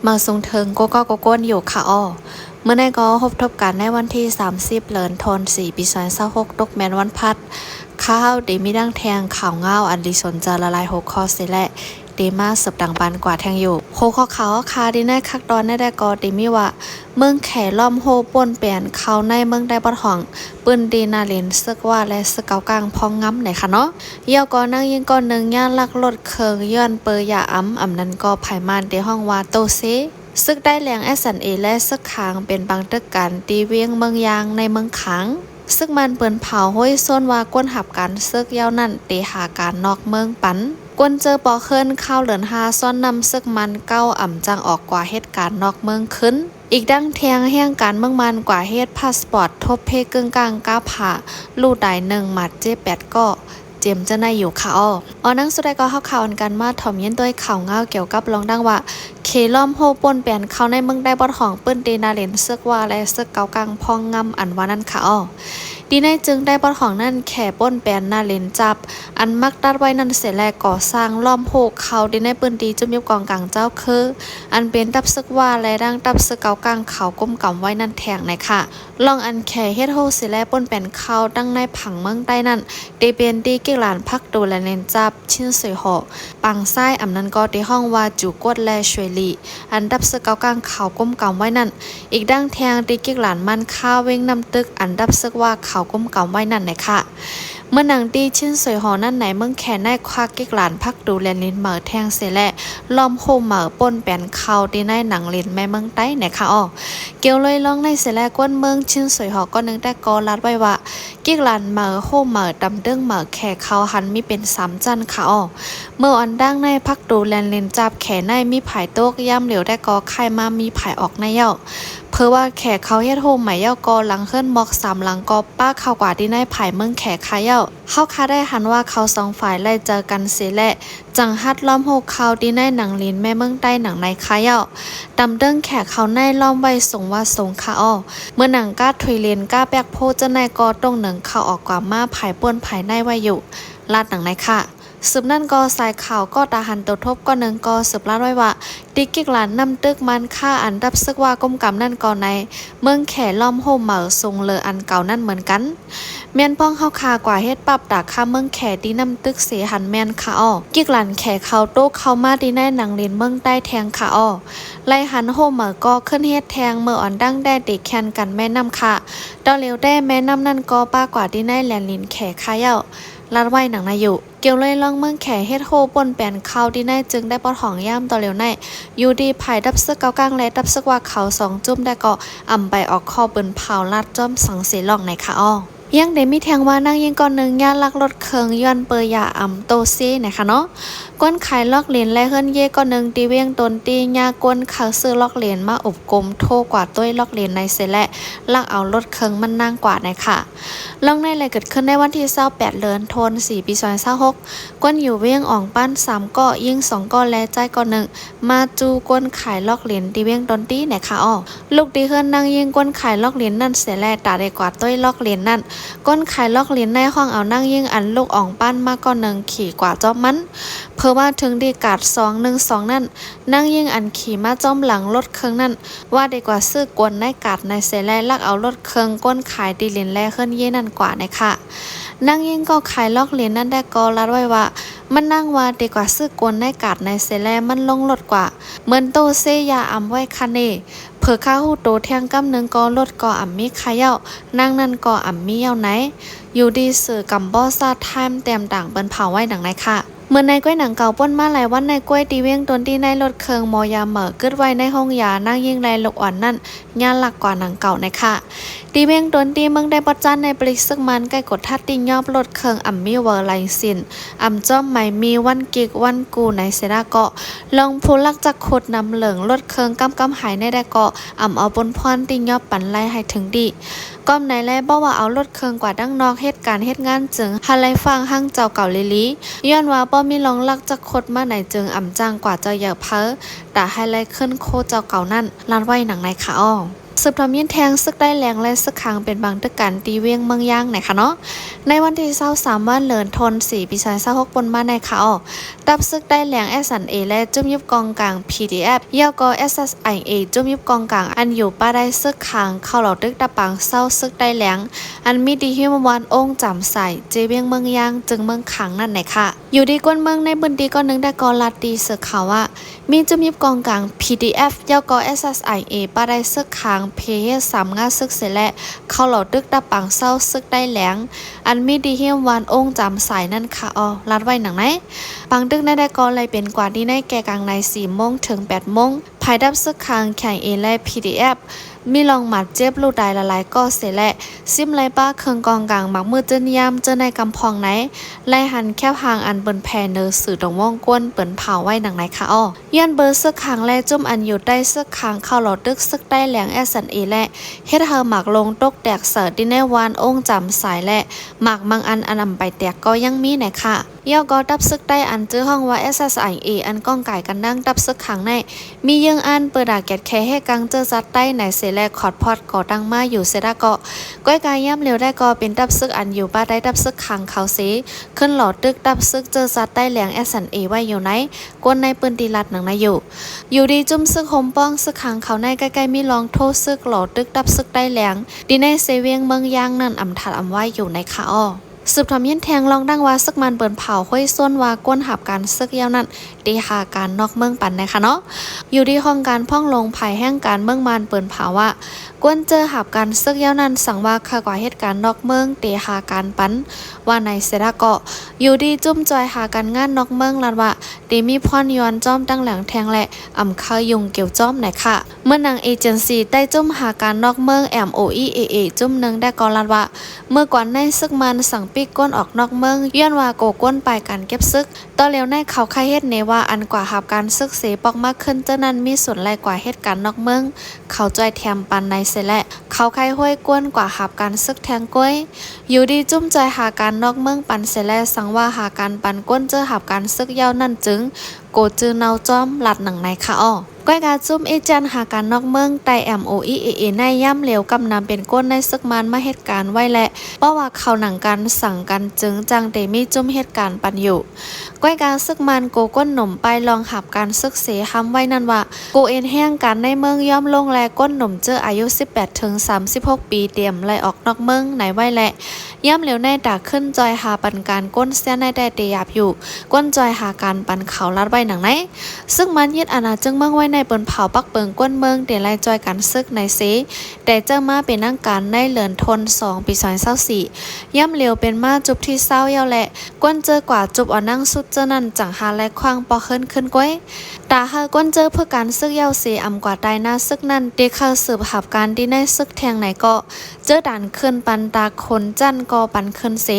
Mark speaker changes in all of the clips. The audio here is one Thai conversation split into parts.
Speaker 1: มาทรงเทิงก็ก้นอยู่ค่ะอ้อเมื่อในก็พบทบกันในวันที่30เดือนธันวาคมปี2026ตกแมนวันพัดข้าวเดมีดังแทงข่าวเงาอันดิสนจะละลาย6ข้อเสและเดมาสืบดังปันกว่าแทงอยู่โคข้อเขาคาดีในคักดอนได้ก็เดมีว่าเมืองแขล้อมโฮป่นเปลี่ยนเขาในเมืองได้บดห้องปืนดีนาเลนซึกว่าและซึกเกากลางพองง้ำไหนค่ะเนาะเยี่ยวก็นั่งยิงก่อนหนึ่งย่านลักรถเคืองย้อนเปยยาอำนั้นก็ไผ่มานเดห้องว่าโตเซซึกได้แหลง S&A และซึกขางเป็นบางตึกกันตีเวียงเมืองยางในเมืองขังซึกมันเปิ้นเผาห้อยส้นว่าก้นหับกันซึกยาวนั่นเตหาการนอกเมืองปันกวนเจอปอเคินข้าวเหลือน5ซ่อนนำซึกมันเก้าอ่ำจังออกกว่าเหตุการณ์นอกเมืองขึ้นอีกดังแทงแห่งการเมืองมันกว่าเฮ็ดพาสปอร์ตทบเพกึ่งกลางก้าผ่าลู่ใด1หมัดเจ8ก็เจมจะได้อยู่ค่ะนั่งสุดท้ายก็เข้าข่าวกันมาถ่อมเย็นด้วยข่าวเงาเกี่ยวกับลองดังว่าเคล้อมโฮป่นเปลี่ยนเขาในเมืองได้บอดของปืนเดนาเลนซึกว่าและซึกเกากลางพองงำอันว่านั่นค่ะดีในจึงได้บอดของนั่นแข่ป้นแปนนาเลนจับอันมักดัดไว้นั่นเสร็จแล้วก่อสร้างล้อมโฮเขาดีในปืนดีจุ่มยุบกองกลางเจ้าคืออันเป็นตับซึกว่าและดังตับซึกเกากลางเขาก้มกำไว้นั่นแทงในค่ะลองอันแข่เฮ็ดโฮเสร็จแล้วป้นแปนเขาดังในผังเมืองใต้นั่นเดเบนดีกิกหลานพักดูแลเลนจับชิ้นสวยหอปังไส้อำนั้นก็ที่ห้องว่าจูกดและช่วยลีอันดับซึกเกากลางเขาก้มกำไว้นั่นอีกดังแทงดีกิกหลานมันข้าเว้งนำตึกอันดับซึกว่าเขาก้มกำไว้นั่นไหนค่ะเมื่อหนังตีชิ้นสวยหอนั่นไหนเมืองแขนได้ควักกิกหลานพักดูแลลินเหมือแทงเสและล้อมโคเหมือป่นแปนเขาที่ในหนังลินแม่เมืองใต้ไหนค่ะเกี่ยวเลยร้องในเสและก้นเมืองชิ้นสวยหอก็นึงแต่กอลัดไว้ว่ากิกหลานเหมือโคเหมือดำเด้งเหมือแขเขาหันมีเป็น3จันค่ะเมื่ออันดังในพักดูแลลินจับแขนในมีผายโต๊กย่ำเหลียวได้กอไข่มามีผายออกในเย้าเพื่อว่าแขกเขาเฮ็ดโฮมใหม่เย้ากอหลังเคลื่อนบอก3หลังกอป้าเข้ากว่าที่ในผายเมืองแขกคาเย้าเข้าคาได้หันว่าเขา2ฝ่ายไล่เจอกันเสียและจังฮัดล้อมโฮเขาที่ในหนังลินแม่เมืองใต้หนังในคาเย้าดำเด้งแขกเขาในล้อมไว้ส่งว่าส่งคาเมื่อหนังก้าถุยเลนก้าแปกโพจะในกอตรงหนึ่งเขาออกกว่ามาผายป่วนผายในไว้อยู่ลาดหนังในค่ะสืบนั่นก็สายข่าวก็ตาหันตัวทบก็หนึ่งก็สืบลาดไว้ว่าดิกิกหลานนำตึกมันค่าอันดับซึกว่าก้มกำนั่นก่อนในเมืองแขล้อมโฮมเหมือทรงเลออันเก่านั่นเหมือนกันแม่นป้องเข้าคากว่าเฮ็ดปรับตาค่าเมืองแขดีนำตึกเสียหันแม่นค่ะกิกหลานแขเขาโต๊ะเข้ามาดีในหนังเลนเมืองใต้แทงค่ะไล่หันโฮมเหมือก็ขึ้นเฮ็ดแทงเมื่ออ่อนดั้งได้ติแคนกันแม่น้ำค่ะดอเร็วได้แม่น้ำนั่นก็ป้ากว่าดีในแลนลินแขค่าเย้าลาดไว้หนังนายอยู่เกี่ยวเลยล่องเมืองแขเฮ็ดโฮป่นแปนเขาที่ในจึงได้ปอดของย่ำต่อเร็วในอยู่ดีภายดับซึกเกากลางและดับซึกว่าเขา2จุ่มได้ก็อ่ำไปออกคอเปิ้นเผาลาดจ้อมสังเสล่องในค่ะยังได้มีแทงว่านั่งยิงก่อนหนึ่งย่าลักรถเคืองย้อนเปยยาโตเซ่นะคะเนาะก้นขายลอกเหรียญและเฮิรนเย่ก่อนหนึ่งตีเวียงตนตียาก้นเขาซื้อลอกเหรียญมาอบกลมโทกว่าต้วยลอกเหรียญในเสและลักเอารถเคืองมันนั่งกว่านะคะลองในอะไรเกิดขึ้นในวันที่28เดือนธันวาคมปี2026ก้นอยู่เวียงอ่องปั้น3ก้อยิง2ก้อและใจก้อนหนึ่งมาจูก้นขายลอกเหรียญตีเวียงตนตีนะคะลูกดีเฮิรนนั่งยิงก้นขายลอกเหรียญนั่นเสและตาได้กว่าต้วยลอกเหรียญนั่นก้นขายลอกลิ้นในห้องเอานั่งยิ่งอันลูกอ่องปั้นมาก่อนหนึ่งขี่กว่าจ้อมมันเพื่อว่าถึงดีกาด212นั่นนั่งยิ่งอันขี่มาจ้อมหลังรถเครื่องนั่นว่าดีกว่าซื้อกวนในกาดในเสแลลักเอารถเครื่องก้นขายดีลิ้นแลเคลื่อนเย่นั่นกว่านะคะนั่งยิ่งก็ขายลอกลิ้นนั่นได้ก็รัดไว้ว่ามันนั่งว่าดีกว่าซื้อกวนในกาดในเสแลมันลงรถกว่าเหมือนโตเซยาไว้คันเนเผื่อข้าหูโตแทงกำหนึ่งก็ลดก็มีขายเย้านั่งนั่นก็มีเย้าไหนอยู่ดีสื่อกำบ่อซาไทม์เต็มต่างเปิ้นเผาไว้หนังไหนค่ะเมื่อในก้วยหนังเก่าป้นมาหลายวันในก้วยตีเวียงตนที่ในรถเคืองมอยาเหม่อเกิดไว้ในห้องยานั่งยิงไรลูกอ่อนนั่นย่าหลักกว่าหนังเก่าในค่ะตีเวียงตนที่เมืองได้ปัจจันในปริซึกมันใกล้กดทัดติงยอบรถเคืองมีเวอร์ไลซินจ้อมไม่มีวันกิกวันกูในเสดาเกาะลองพูลักจักขุดนำเหลืองรถเคืองกำหายในได้เกาะเอาบนพรติงยอบปั่นไล่ให้ถึงดีก้มในแลบ่ว่าเอารถเคืองกว่าดังนอกเหตุการณ์เฮ็ดงานจึงฮันไลฟังหั่งเจ้าเก่าลิลีย้อนว่าบ่มีลองลักจักขดมาไหนจึงจังกว่าเจ้าเหยอะเพอแต่ไฮไลท์ขึ้นโคเจ้าเก่านั่นลานไว้หนังในค่ะ สืบทอมยินแทงซึกได้แหลงและซึกขังเป็นบางตึกกันตีเวียงเมืองย่างไหนคะเนาะในวันที่23วันเดือนธันวาคมปี2026ปนมาในข่าวดับซึกได้แหลง S&A และจุ่มยุบกองกลาง PDF ยาวก็ SSIA จุ่มยุบกองกลางอันอยู่ป้าได้ซึกขังเข้าเหล่าตึกตะปังเศร้าซึกได้แหลงอันมีดีฮิมวันองค์จำใส่เจเวียงเมืองย่างจึงเมืองขังนั่นไหนค่ะอยู่ดีกวนเมืองในบึนดีก็นึงได้กอลาตีสือข่าวว่ามีจุ่มยุบกองกลาง PDF ยาวก็ SSIA ป้าได้ซึกขังเพเฮสามงาซึกเสและเข้าเหล่าตึกตะปังเศร้าซึกได้แหลงอันมีดีเฮียมวันองค์จำสายนั่นค่ะรัดไว้หนังไหนปังตึกได้ก็เลยเป็นกว่าที่ในแก่กลางใน4 โมงถึง 8 โมงภายดับซึกขังแข่งเอและ PDF มีลองหมัดเจ็บลูกใดละลายก็เสและซิมไรป้าเคืองกองกลางหมักมือเจนยามเจอในกำพองไหนไล่หันแค่หางอันบนแผ่เนอสื่อตรงว่องก้นเปิ่นเผาไว้หนังไหนค่ะย้อนเบอร์ซึกขังและจุ่มอันอยู่ได้ซึกขังเข้าหลอดตึกซึกได้แหลง S&A และเฮ็ดเฮอหมักลงตกแตกเสิร์ดินในวานองค์จำสายและหมักมังอันนำไปแตกก็ยังมีไหนค่ะยอก็ดับซึกได้อันจื้อห้องว่า SSIA อันก้องไก่กันนั่งดับซึกขังในมียังอันเปิดดาแกดแค่ให้กังเจอซัดใต้ไหนเสแลคอดพอดก่อดังมาอยู่เสดาเกาะก้อยกายย่ำเร็วได้ก็เป็นดับซึกอันอยู่ป้าได้ดับซึกขังเขาเสขึ้นหลอดตึกดับซึกเจอซัดใต้แหลง S&A ไว้อยู่ไหนกวนในปืนตีลัดหนังนายอยู่ดีจุ่มซึกโฮมป้องซึกขังเขาในใกล้ๆมีลองโทษซึกหลอดตึกดับซึกได้แหลงดีในเซเวียงเมืองย่างนั่นอำทัดอำไว้อยู่ในค่ะสืบทอมยินแทงลองดังว่าซึกมันเปิ่นเผาห้อยส้นว่าก้นหับการซึกยาวนั้นดีหาการนอกเมืองปันนะคะเนาะอยู่ที่ห้องการพ่องลงภายแห่งการเมืองมันเปิ่นเผาว่าก้นเจอหับการซึกยาวนั้นสั่งว่าค่ากว่าเหตุการณ์นอกเมืองเตหาการปันว่าในเสดาเกาะอยู่ดีจุ่มจอยหาการงานนอกเมืองลัดว่าดีมีพรยอนจ้อมตั้งแหลงแทงและอำคายุงเกี่ยวจ้อมไหนค่ะเมื่อนางเอเจนซี่ได้จุ่มหาการนอกเมือง MOEAA จุ่มนึงได้กอลัดว่าเมื่อก่อนในซึกมันสั่งปีก้นออกนอกเมืองย้อนว่าโกก้นไปการเก็บซึกต่อแล้วในเขาใครเฮ็ดเนว่าอันกว่าหับการซึกเสปอกมากขึ้นเจ้านั้นมีส่วนไรกว่าเหตุการณ์นอกเมืองเขาจอยแถมปันในเสและเขาใครห้วยก้นกว่าหับการซึกแทงก้อยอยู่ดีจุ่มใจหาการนอกเมืองปันเสและสังว่าหาการปันก้นเจอหับการซึกยาวนั่นจึงโกจือเนาจอมหลัดหนังในค่ะก้อยกาจุ่มเอจันหาการนอกเมืองไต MOEAA ในย่ำเหลวกำนำเป็นก้นในซึกมันมาเหตุการณ์ไว้และเพราะว่าเขาหนังกันสั่งกันจึงจังเตมีจุ่มเหตุการณ์ปันอยู่ก้อยกาซึกมันโกก้นหนุ่มไปลองหับการซึกเสหำไว้นั่นว่าโกเอ็นแห้งกันในเมืองย่อมลงแลก้นหนุ่มเจออายุ18 ถึง 36 ปีเตรียมไล่ออกนอกเมืองไหนไว้และย่ำเหลวในด่าขึ้นจอยหาปันการก้นเสียในได้เตียบอยู่ก้นจอยหาการปันเขาลัดไว้หนังไหนซึ่งมันยึดอาณาจึงเมืองไว้ในเปิ้นเผาปักเปิงก้นเมืองเดลัยจอยกันซึกในเสแต่เจ้ามาเป็นนั่งการในเหลือนทน2 ปี2024ย่ำเหลียวเป็นมาจุบที่เศร้าเยาแหละก้นเจอกว่าจุบเอานั่งสุดเจ้านั่นจังหาและควางปอขึ้นก้อยตาเฮาก้นเจอเพื่อการซึกเยาเสอำกว่าใดหน้าซึกนั่นเดเข้าสืบหับการดีในซึกแทงไหนก็เจอด่านขึ้นปันตาคนจันก็ปันขึ้นเส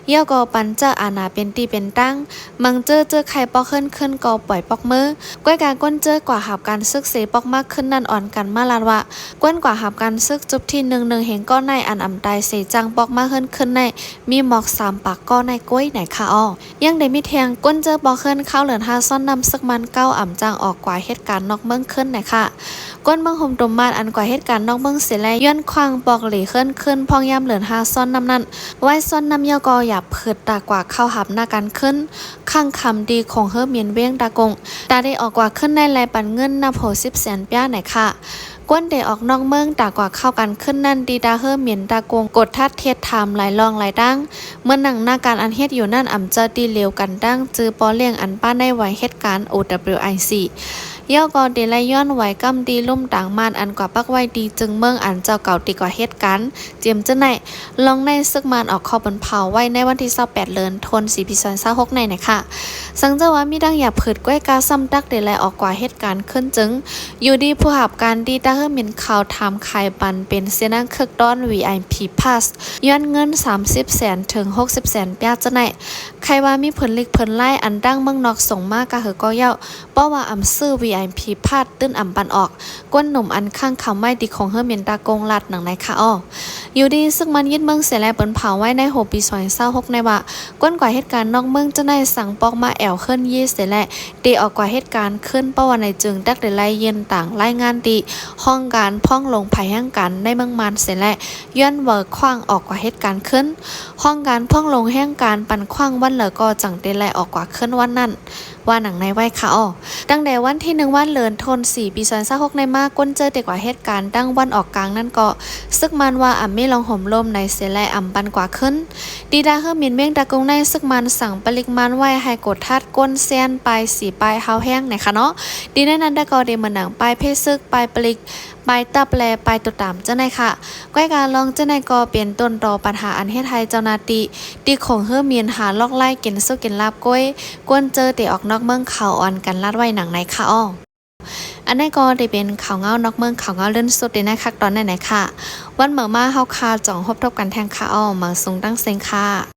Speaker 1: เยาก็ปันเจออาณาเป็นตีเป็นตั้งมังเจอใครปอขึ้นก็ปล่อยปอกมือก้อยการก้นเจอกว่าหับการซึกเสปอกมากขึ้นนั่นอ่อนกันมาลาดว่าก้นกว่าหับการซึกจุบที่1เห็นก็ในอันอำตายเสจังปอกมากขึ้นในมีหมอก3 ปากก็ในก้อยไหนค่ะยังได้มีแทงก้นเจอปอกขึ้นเข้าเหลือน5 ซ่อนนำซึกมัน9อ่ำจังออกกว่าเหตุการณ์นอกเมืองขึ้นไหนค่ะก้นเมืองห่มตุ่มมานอันกว่าเหตุการณ์นอกเมืองเสียแลย้อนควางปอกหลีขึ้นพองย่ำเหลือน5 ซ่อนนำนั้นไว้ซ่อนนำเยาก็อย่าเผิดตากว่าเข้าหับหน้ากันขึ้นข้างคำดีของเฮอเมียนเวียงตากงตาได้ออกกว่าขึ้นในลายปันเงินนับ10 แสนป้าไหนค่ะก้นเดออกนอกเมืองตากว่าเข้ากันขึ้นนั่นดีดาเฮอเมียนตากงกดทัดเทียดถามหลายลองหลายดังเมื่อหนังหน้าการอันเฮ็ดอยู่นั่นอ่ำเจอดีเหลวกันดังจือปอเลี้ยงอันป้าในไว้เหตุการณ์ OWIC ย่อก็เดลัยย้อนไหวกำดีลุ่มต่างมานอันกว่าปักไว้ดีจึงเมืองอันเจ้าเก่าตีกว่าเหตุการณ์เจียมเจ้าไหนลองในซึกมันออกเข้าบนเผาไว้ในวันที่28 เดือนธันวาคม ปี2026ในนะคะสังเจว่ามีดังอย่าเผิดก้อยกาซ้ำดักเดลัยออกกว่าเหตุการณ์ขึ้นจึงอยู่ดีผู้หับการดีตาเฮอมินข่าวทำขายปันเป็นเสนังคึกดอน VIP Pass ย้อนเงิน30 แสนถึง60 แสนป้าเจ้าไหนใครว่ามีผลลิกผลไล่อันดังเมืองนอกส่งมากกะเหอก็เย้าเพราะว่าอำซื้อ VIP VIP พาดตื้นอ่ำปันออกก้นหนุ่มอันข้างเขาไม่ดีของเฮอเมียนตากงลัดหนังในค่ะอ้ออยู่ดีซึ่งมันยึดเมืองเสียแลเปิ้นเผาไว้ในโหปี2026ในว่าก้นกว่าเหตุการณ์นอกเมืองจะได้สั่งปอกมาแอวขึ้นยี่เสียแลตีออกกว่าเหตุการณ์ขึ้นป้าวันในจึงดักได้ไล่เย็นต่างรายงานดีห้องการพ่องลงภัยแห่งการในเมืองมันเสียแลย้อนเวิร์คว้างออกกว่าเหตุการณ์ขึ้นห้องการพ่องลงแห่งการปันคว้างวันเหลือก็จังเดลัยออกกว่าขึ้นวันนั้นว่าหนังในไว้ค่ะอ้อตั้งแต่วันที่1วันเลินทน4ปี2026ในมากก้นเจอเด็กกว่าเหตุการณ์ดังวันออกกลางนั่นก็ซึกมันว่าอ่ำไม่ลองห่มลมในเสแลอ่ำปันกว่าขึ้นดีดาเฮอมินเม่งตะกงในซึกมันสั่งปลิกมันไว้ให้กดทัดก้นเซียนไปสีปลายเฮาแห้งไหนคะเนาะดีในนั้นตะก็เดมันหนังปลายเพศซึกปลายปลิกปลายตับแลปลายตุดตามเจ้าในค่ะก้อยการลองเจ้าในก็เปลี่ยนต้นรอปัญหาอันเฮ็ดให้เจ้านาตีดีของเฮอมีนหาลอกไล่กินสู้กินลาบก้อยก้นเจอเตะออกนอกเมืองเขาอ่อนกันลาดไว้หนังในค่ะอ้ออันนี้ก็ได้เป็นข่าวเงานอกเมืองข่าวเงาเลื่อนสุดในนะคะตอนไหนๆค่ะวันเหมือมาเฮาคาจ่องพบทบกันแทงค่ะอ้อมาสูงตั้งเซ็งค่ะ